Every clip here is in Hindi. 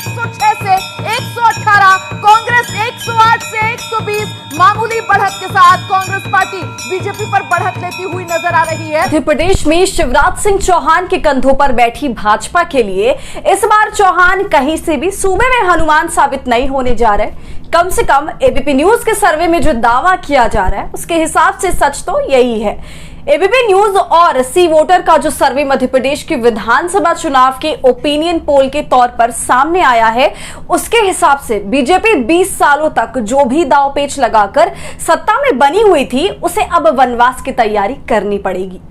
106 से 118, कांग्रेस 108 से 120। मामूली बढ़त के साथ कांग्रेस पार्टी बीजेपी पर बढ़त लेती हुई नजर आ रही है। मध्य प्रदेश में शिवराज सिंह चौहान के कंधों पर बैठी भाजपा के लिए इस बार चौहान कहीं से भी सूबे में हनुमान साबित नहीं होने जा रहे। कम से कम एबीपी न्यूज के सर्वे में जो दावा किया जा रहा है उसके हिसाब से सच तो यही है। एबीपी न्यूज और सी वोटर का जो सर्वे मध्य प्रदेश के विधानसभा चुनाव के ओपिनियन पोल के तौर पर सामने आया है, उसके हिसाब से बीजेपी 20 सालों तक जो भी दांव पेच लगाकर सत्ता में बनी हुई थी, उसे अब वनवास की तैयारी करनी पड़ेगी।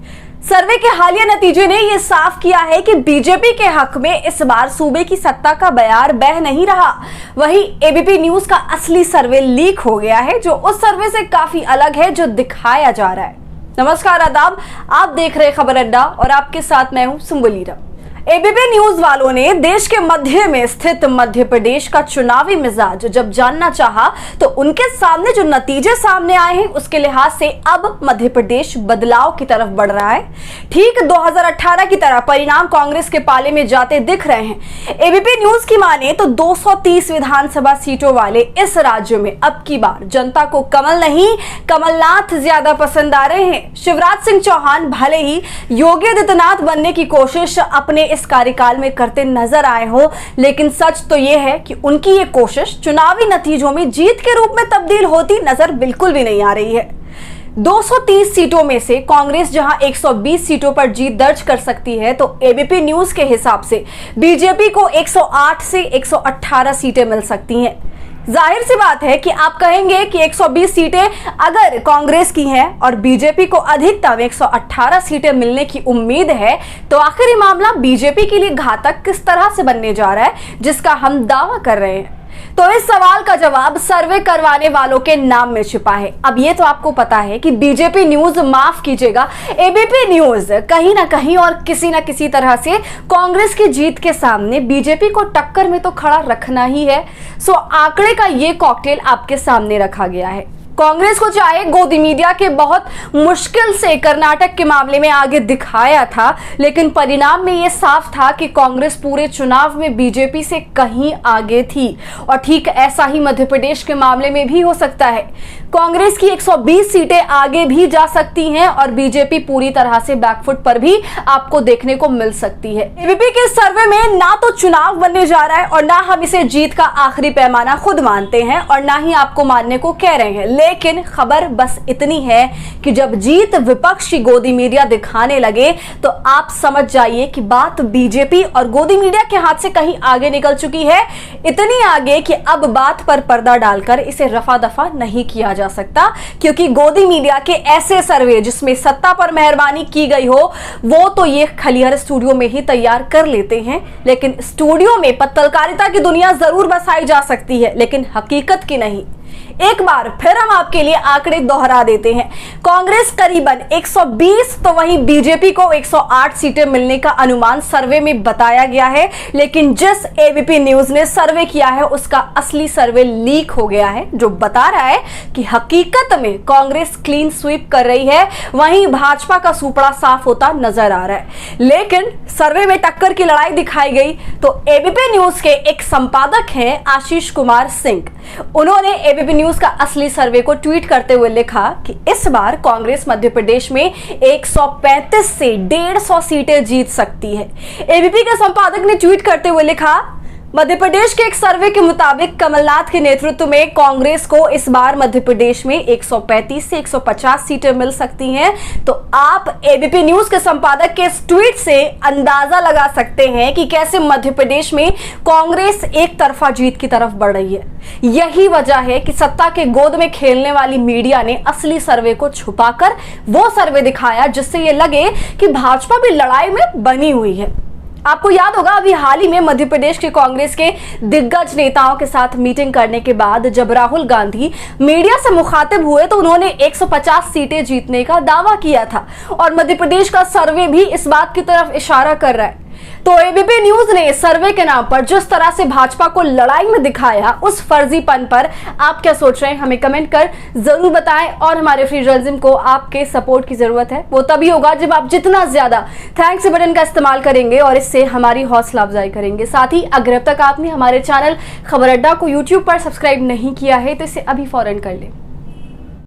सर्वे के हालिया नतीजे ने यह साफ किया है कि बीजेपी के हक में इस बार सूबे की सत्ता का बयार बह नहीं रहा। वहीं एबीपी न्यूज का असली सर्वे लीक हो गया है, जो उस सर्वे से काफी अलग है जो दिखाया जा रहा है। नमस्कार, आदाब, आप देख रहे खबर अड्डा और आपके साथ मैं हूं सुम्बुलीरा। एबीपी न्यूज वालों ने देश के मध्य में स्थित मध्य प्रदेश का चुनावी मिजाज जब जानना चाहा तो उनके सामने जो नतीजे सामने आए हैं उसके लिहाज से अब मध्य प्रदेश बदलाव की तरफ बढ़ रहा है। ठीक 2018 की तरह परिणाम कांग्रेस के पाले में जाते दिख रहे हैं। एबीपी न्यूज की माने तो 230 विधानसभा सीटों वाले इस राज्य में अब की बार जनता को कमल नहीं कमलनाथ ज्यादा पसंद आ रहे हैं। शिवराज सिंह चौहान भले ही योगी आदित्यनाथ बनने की कोशिश अपने इस कार्यकाल में करते नजर आए हो, लेकिन सच तो यह है कि उनकी ये कोशिश चुनावी नतीजों में जीत के रूप में तब्दील होती नजर बिल्कुल भी नहीं आ रही है। 230 सीटों में से कांग्रेस जहां 120 सीटों पर जीत दर्ज कर सकती है, तो एबीपी न्यूज के हिसाब से बीजेपी को 108 से 118 सीटें मिल सकती हैं। जाहिर सी बात है कि आप कहेंगे कि 120 सीटें अगर कांग्रेस की हैं और बीजेपी को अधिकतम 118 सीटें मिलने की उम्मीद है, तो आखिर ये मामला बीजेपी के लिए घातक किस तरह से बनने जा रहा है जिसका हम दावा कर रहे हैं। तो इस सवाल का जवाब सर्वे करवाने वालों के नाम में छिपा है। अब ये तो आपको पता है कि बीजेपी न्यूज, माफ कीजिएगा, एबीपी न्यूज कहीं ना कहीं और किसी ना किसी तरह से कांग्रेस की जीत के सामने बीजेपी को टक्कर में तो खड़ा रखना ही है। सो आंकड़े का ये कॉकटेल आपके सामने रखा गया है। कांग्रेस को चाहे गोदी मीडिया के बहुत मुश्किल से कर्नाटक के मामले में आगे दिखाया था, लेकिन परिणाम में यह साफ था कि कांग्रेस पूरे चुनाव में बीजेपी से कहीं आगे थी। और ठीक ऐसा ही मध्य प्रदेश के मामले में भी हो सकता है। कांग्रेस की 120 सीटें आगे भी जा सकती हैं और बीजेपी पूरी तरह से बैकफुट पर भी आपको देखने को मिल सकती है। एबीपी के सर्वे में ना तो चुनाव बनने जा रहा है और ना हम इसे जीत का आखिरी पैमाना खुद मानते हैं और ना ही आपको मानने को कह रहे हैं, लेकिन खबर बस इतनी है कि जब जीत विपक्ष की गोदी मीडिया दिखाने लगे तो आप समझ जाइए कि बात बीजेपी और गोदी मीडिया के हाथ से कहीं आगे निकल चुकी है। इतनी आगे कि अब बात पर पर्दा डालकर इसे रफा दफा नहीं किया जा सकता, क्योंकि गोदी मीडिया के ऐसे सर्वे जिसमें सत्ता पर मेहरबानी की गई हो वो तो ये खलिहर स्टूडियो में ही तैयार कर लेते हैं, लेकिन स्टूडियो में पत्रकारिता की दुनिया जरूर बसाई जा सकती है, लेकिन हकीकत की नहीं। एक बार फिर हम आपके लिए आंकड़े दोहरा देते हैं। कांग्रेस करीबन 120 तो वहीं बीजेपी को 108 सीटें मिलने का अनुमान सर्वे में बताया गया है, लेकिन जिस एबीपी न्यूज ने सर्वे किया है उसका असली सर्वे लीक हो गया है, जो बता रहा है कि हकीकत में कांग्रेस क्लीन स्वीप कर रही है, वहीं भाजपा का सुपड़ा साफ होता नजर आ रहा है। लेकिन सर्वे में टक्कर की लड़ाई दिखाई गई तो एबीपी न्यूज के एक संपादक हैं आशीष कुमार सिंह, उन्होंने एबीपी न्यूज का असली सर्वे को ट्वीट करते हुए लिखा कि इस बार कांग्रेस मध्य प्रदेश में 135 से 150 सीटें जीत सकती है। एबीपी के संपादक ने ट्वीट करते हुए लिखा, मध्य प्रदेश के एक सर्वे के मुताबिक कमलनाथ के नेतृत्व में कांग्रेस को इस बार मध्य प्रदेश में 135 से 150 सीटें मिल सकती हैं। तो आप एबीपी न्यूज के संपादक के इस ट्वीट से अंदाजा लगा सकते हैं कि कैसे मध्य प्रदेश में कांग्रेस एक तरफा जीत की तरफ बढ़ रही है। यही वजह है कि सत्ता के गोद में खेलने वाली मीडिया ने असली सर्वे को छुपाकर वो सर्वे दिखाया जिससे ये लगे कि भाजपा भी लड़ाई में बनी हुई है। आपको याद होगा अभी हाल ही में मध्य प्रदेश के कांग्रेस के दिग्गज नेताओं के साथ मीटिंग करने के बाद जब राहुल गांधी मीडिया से मुखातिब हुए तो उन्होंने 150 सीटें जीतने का दावा किया था और मध्य प्रदेश का सर्वे भी इस बात की तरफ इशारा कर रहा है। तो एबीपी न्यूज ने सर्वे के नाम पर जिस तरह से भाजपा को लड़ाई में दिखाया, उस फर्जीपन पर आप क्या सोच रहे हैं हमें कमेंट कर जरूर बताएं। और हमारे फ्री जर्नलिज्म को आपके सपोर्ट की जरूरत है, वो तभी होगा जब आप जितना ज्यादा थैंक्स बटन का इस्तेमाल करेंगे और इससे हमारी हौसला अफजाई करेंगे। साथ ही अगर अब तक आपने हमारे चैनल खबर अड्डा को यूट्यूब पर सब्सक्राइब नहीं किया है तो इसे अभी फौरन कर लें।